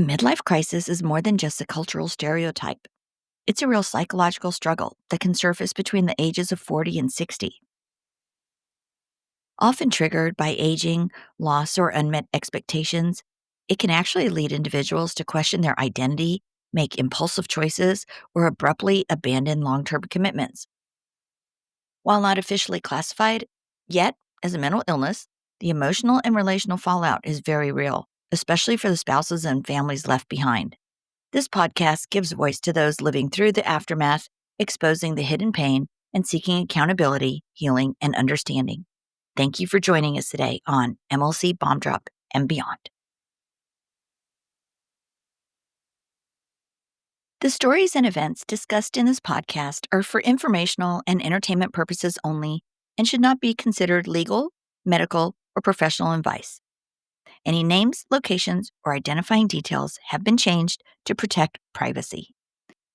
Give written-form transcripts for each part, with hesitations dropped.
A midlife crisis is more than just a cultural stereotype. It's a real psychological struggle that can surface between the ages of 40 and 60. Often triggered by aging, loss, or unmet expectations, it can actually lead individuals to question their identity, make impulsive choices, or abruptly abandon long term commitments. While not officially classified yet as a mental illness, the emotional and relational fallout is very real, especially for the spouses and families left behind. This podcast gives voice to those living through the aftermath, exposing the hidden pain, and seeking accountability, healing, and understanding. Thank you for joining us today on MLC Bomb Drop and Beyond. The stories and events discussed in this podcast are for informational and entertainment purposes only and should not be considered legal, medical, or professional advice. Any names, locations, or identifying details have been changed to protect privacy.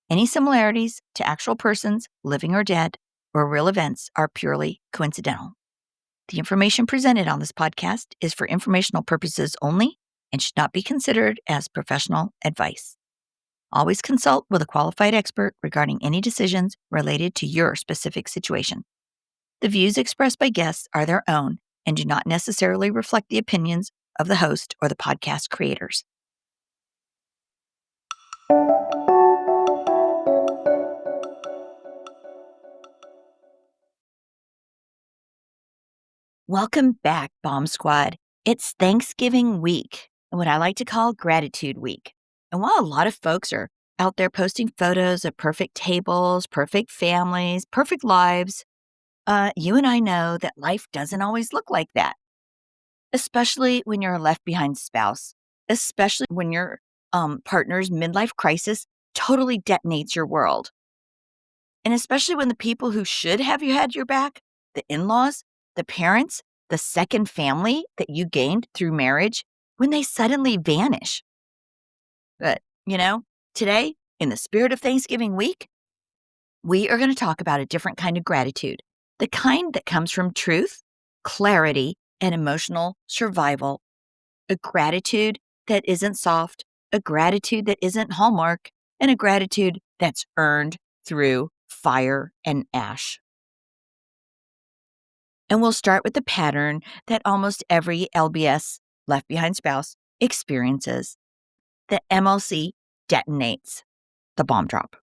Any similarities to actual persons, living or dead, or real events are purely coincidental. The information presented on this podcast is for informational purposes only and should not be considered as professional advice. Always consult with a qualified expert regarding any decisions related to your specific situation. The views expressed by guests are their own and do not necessarily reflect the opinions of the host or the podcast creators. Welcome back, Bomb Squad. It's Thanksgiving week, and what I like to call Gratitude Week. And while a lot of folks are out there posting photos of perfect tables, perfect families, perfect lives, you and I know that life doesn't always look like that, especially when you're a left behind spouse, especially when your partner's midlife crisis totally detonates your world. And especially when the people who should have you had your back, the in-laws, the parents, the second family that you gained through marriage, when they suddenly vanish. But, today, in the spirit of Thanksgiving week, we are going to talk about a different kind of gratitude, the kind that comes from truth, clarity, and emotional survival. A gratitude that isn't soft, a gratitude that isn't Hallmark, and a gratitude that's earned through fire and ash. And we'll start with the pattern that almost every LBS, left behind spouse, experiences. The MLC detonates, the bomb drop.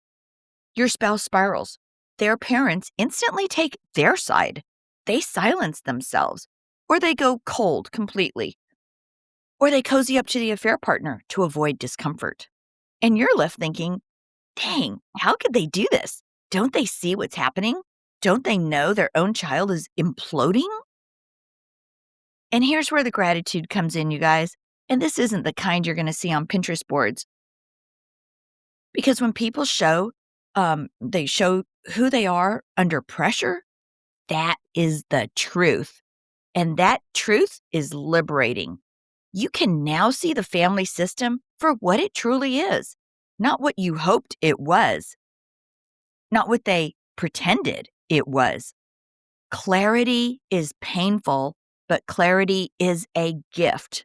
Your spouse spirals. Their parents instantly take their side. They silence themselves, or they go cold completely, or they cozy up to the affair partner to avoid discomfort. And you're left thinking, dang, how could they do this? Don't they see what's happening? Don't they know their own child is imploding? And here's where the gratitude comes in, you guys. And this isn't the kind you're going to see on Pinterest boards. Because when people they show who they are under pressure, that is the truth. And that truth is liberating. You can now see the family system for what it truly is, not what you hoped it was, not what they pretended it was. Clarity is painful, but clarity is a gift.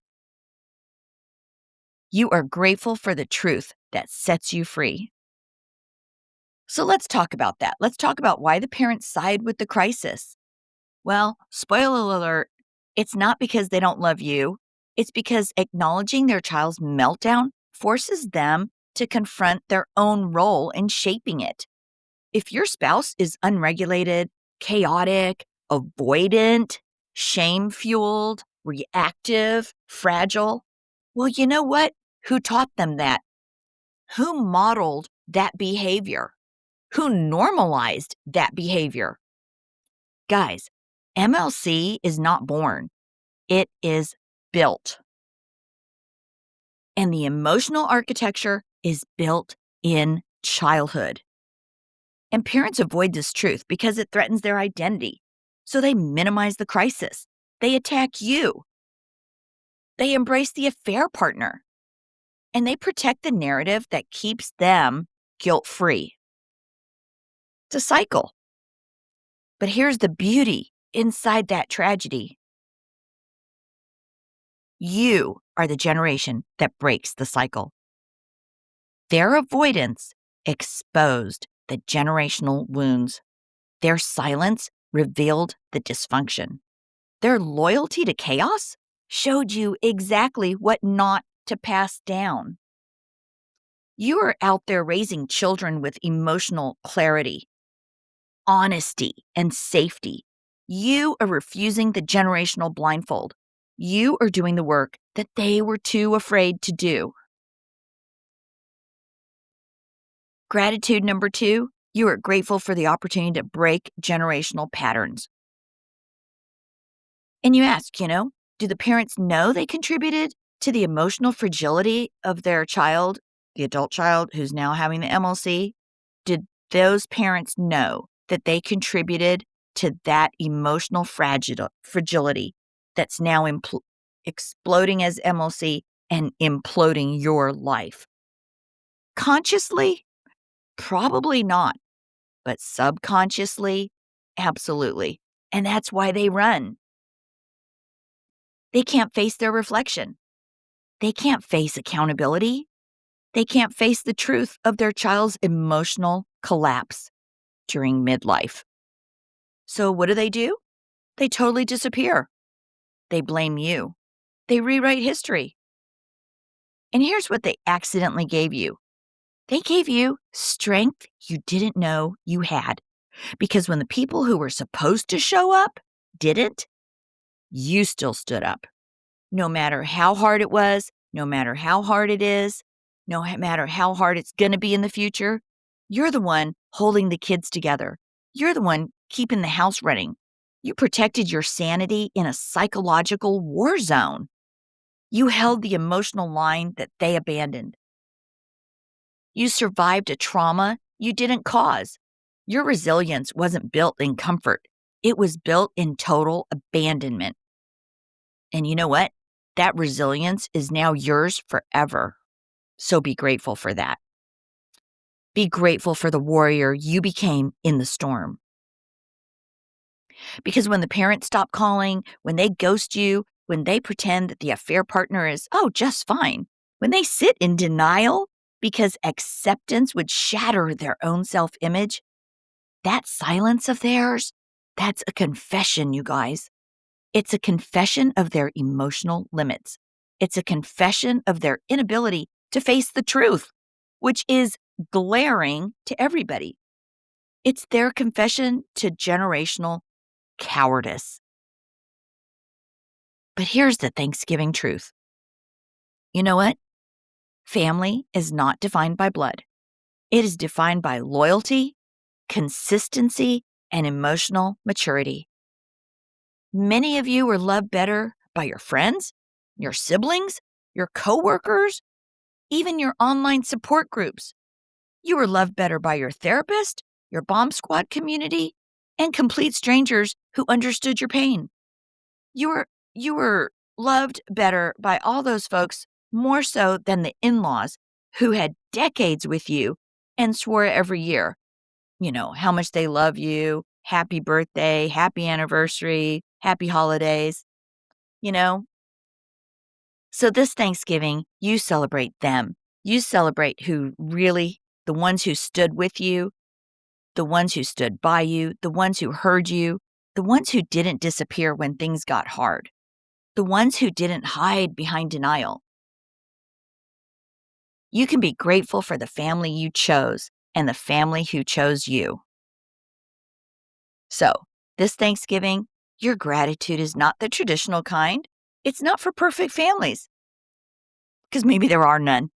You are grateful for the truth that sets you free. So let's talk about that. Let's talk about why the parents side with the crisis. Well, spoiler alert, it's not because they don't love you. It's because acknowledging their child's meltdown forces them to confront their own role in shaping it. If your spouse is unregulated, chaotic, avoidant, shame-fueled, reactive, fragile, well, you know what? Who taught them that? Who modeled that behavior? Who normalized that behavior? Guys, MLC is not born. It is built. And the emotional architecture is built in childhood. And parents avoid this truth because it threatens their identity. So they minimize the crisis. They attack you. They embrace the affair partner. And they protect the narrative that keeps them guilt-free. It's a cycle. But here's the beauty inside that tragedy. You are the generation that breaks the cycle. Their avoidance exposed the generational wounds. Their silence revealed the dysfunction. Their loyalty to chaos showed you exactly what not to pass down. You are out there raising children with emotional clarity, honesty, and safety. You are refusing the generational blindfold. You are doing the work that they were too afraid to do. Gratitude number 2, you are grateful for the opportunity to break generational patterns. And you ask, do the parents know they contributed to the emotional fragility of their child, the adult child who's now having the MLC? Did those parents know that they contributed to that emotional fragility that's now exploding as MLC and imploding your life? Consciously? Probably not. But subconsciously? Absolutely. And that's why they run. They can't face their reflection. They can't face accountability. They can't face the truth of their child's emotional collapse during midlife. So what do? They totally disappear. They blame you. They rewrite history. And here's what they accidentally gave you. They gave you strength you didn't know you had. Because when the people who were supposed to show up didn't, you still stood up. No matter how hard it was, no matter how hard it is, no matter how hard it's going to be in the future, you're the one holding the kids together. You're the one keeping the house running. You protected your sanity in a psychological war zone. You held the emotional line that they abandoned. You survived a trauma you didn't cause. Your resilience wasn't built in comfort. It was built in total abandonment. And you know what? That resilience is now yours forever. So be grateful for that. Be grateful for the warrior you became in the storm. Because when the parents stop calling, when they ghost you, when they pretend that the affair partner is, just fine, when they sit in denial because acceptance would shatter their own self-image, that silence of theirs, that's a confession, you guys. It's a confession of their emotional limits. It's a confession of their inability to face the truth, which is glaring to everybody. It's their confession to generational cowardice. But here's the Thanksgiving truth. You know what? Family is not defined by blood. It is defined by loyalty, consistency, and emotional maturity. Many of you are loved better by your friends, your siblings, your coworkers, even your online support groups. You were loved better by your therapist, your bomb squad community, and complete strangers who understood your pain. You were loved better by all those folks more so than the in-laws who had decades with you and swore every year, how much they love you, happy birthday, happy anniversary, happy holidays, you know? So this Thanksgiving, you celebrate them. You celebrate the ones who stood with you, the ones who stood by you, the ones who heard you, the ones who didn't disappear when things got hard, the ones who didn't hide behind denial. You can be grateful for the family you chose and the family who chose you. So, this Thanksgiving, your gratitude is not the traditional kind. It's not for perfect families, because maybe there are none.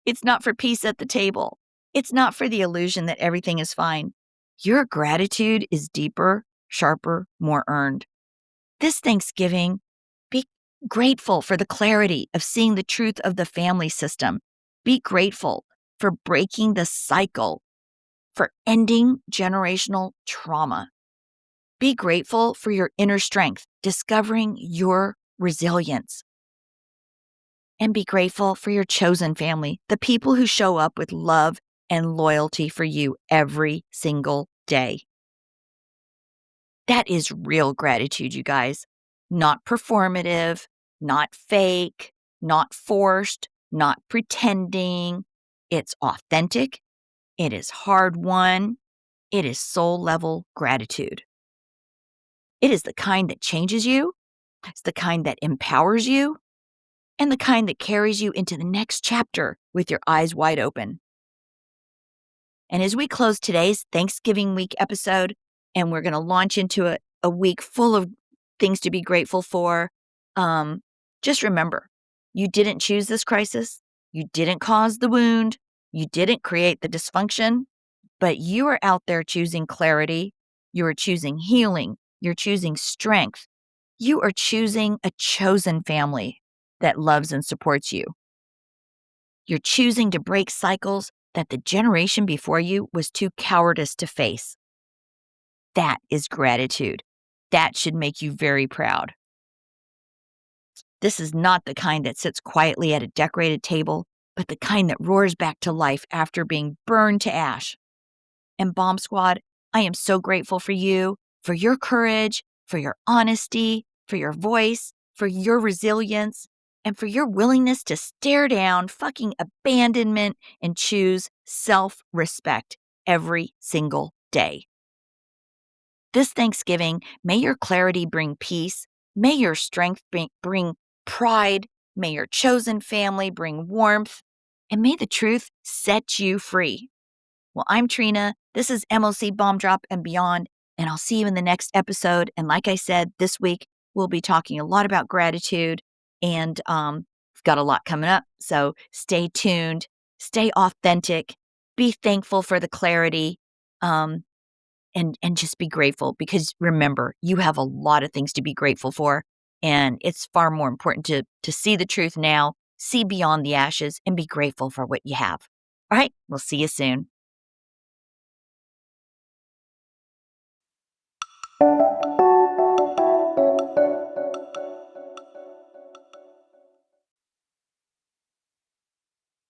It's not for peace at the table. It's not for the illusion that everything is fine. Your gratitude is deeper, sharper, more earned. This Thanksgiving, be grateful for the clarity of seeing the truth of the family system. Be grateful for breaking the cycle, for ending generational trauma. Be grateful for your inner strength, discovering your resilience. And be grateful for your chosen family, the people who show up with love and loyalty for you every single day. That is real gratitude, you guys. Not performative, not fake, not forced, not pretending. It's authentic. It is hard won. It is soul level gratitude. It is the kind that changes you. It's the kind that empowers you and the kind that carries you into the next chapter with your eyes wide open. And as we close today's Thanksgiving week episode, and we're going to launch into a week full of things to be grateful for, just remember, you didn't choose this crisis. You didn't cause the wound. You didn't create the dysfunction, but you are out there choosing clarity. You are choosing healing. You're choosing strength. You are choosing a chosen family that loves and supports you. You're choosing to break cycles that the generation before you was too cowardice to face. That is gratitude. That should make you very proud. This is not the kind that sits quietly at a decorated table, but the kind that roars back to life after being burned to ash. And Bomb Squad, I am so grateful for you, for your courage, for your honesty, for your voice, for your resilience, and for your willingness to stare down fucking abandonment and choose self-respect every single day. This Thanksgiving, may your clarity bring peace. May your strength bring pride. May your chosen family bring warmth. And may the truth set you free. Well, I'm Trina. This is MLC Bomb Drop and Beyond, and I'll see you in the next episode. And like I said, this week we'll be talking a lot about gratitude, and we've got a lot coming up. So stay tuned, stay authentic, be thankful for the clarity, and just be grateful, because remember, you have a lot of things to be grateful for, and it's far more important to see the truth now, see beyond the ashes, and be grateful for what you have. All right, we'll see you soon.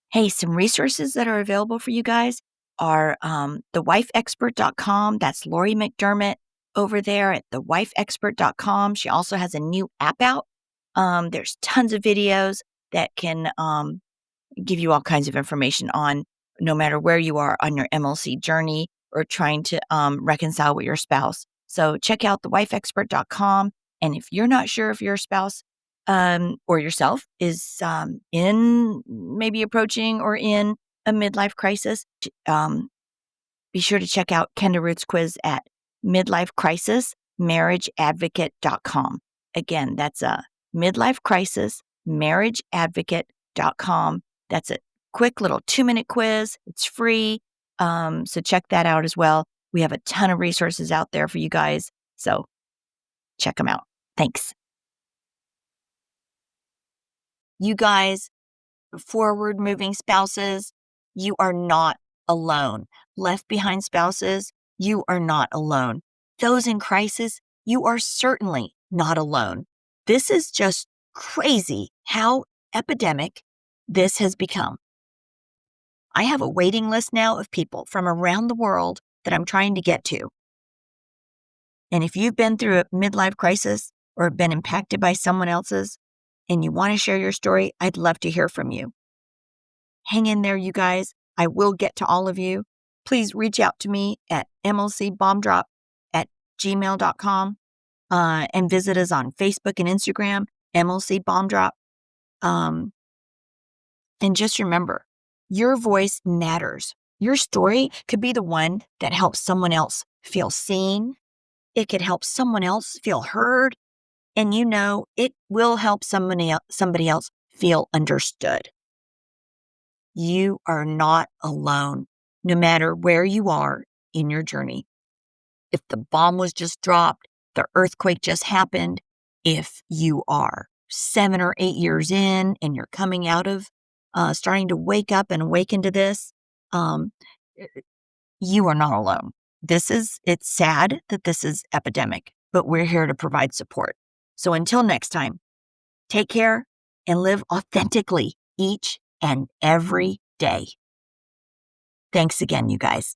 Hey, some resources that are available for you guys are thewifeexpert.com. That's Lori McDermott over there at thewifeexpert.com. She also has a new app out. There's tons of videos that can give you all kinds of information on no matter where you are on your MLC journey or trying to reconcile with your spouse. So check out thewifeexpert.com. And if you're not sure if your spouse or yourself is in maybe approaching or in a midlife crisis, be sure to check out Kenda Root's quiz at midlifecrisismarriageadvocate.com. Again, that's a midlifecrisismarriageadvocate.com. That's a quick little 2-minute quiz. It's free. So check that out as well. We have a ton of resources out there for you guys. So check them out. Thanks. You guys, forward moving spouses, you are not alone. Left behind spouses, you are not alone. Those in crisis, you are certainly not alone. This is just crazy how epidemic this has become. I have a waiting list now of people from around the world that I'm trying to get to. And if you've been through a midlife crisis or been impacted by someone else's and you want to share your story, I'd love to hear from you. Hang in there, you guys. I will get to all of you. Please reach out to me at mlcbombdrop@gmail.com and visit us on Facebook and Instagram, MLC Bomb Drop. And just remember, your voice matters. Your story could be the one that helps someone else feel seen. It could help someone else feel heard. And you know, it will help somebody else feel understood. You are not alone, no matter where you are in your journey. If the bomb was just dropped, the earthquake just happened, if you are 7 or 8 years in and you're coming out of starting to wake up and awaken to this, you are not alone. It's sad that this is epidemic, but we're here to provide support. So until next time, take care and live authentically each and every day. Thanks again, you guys.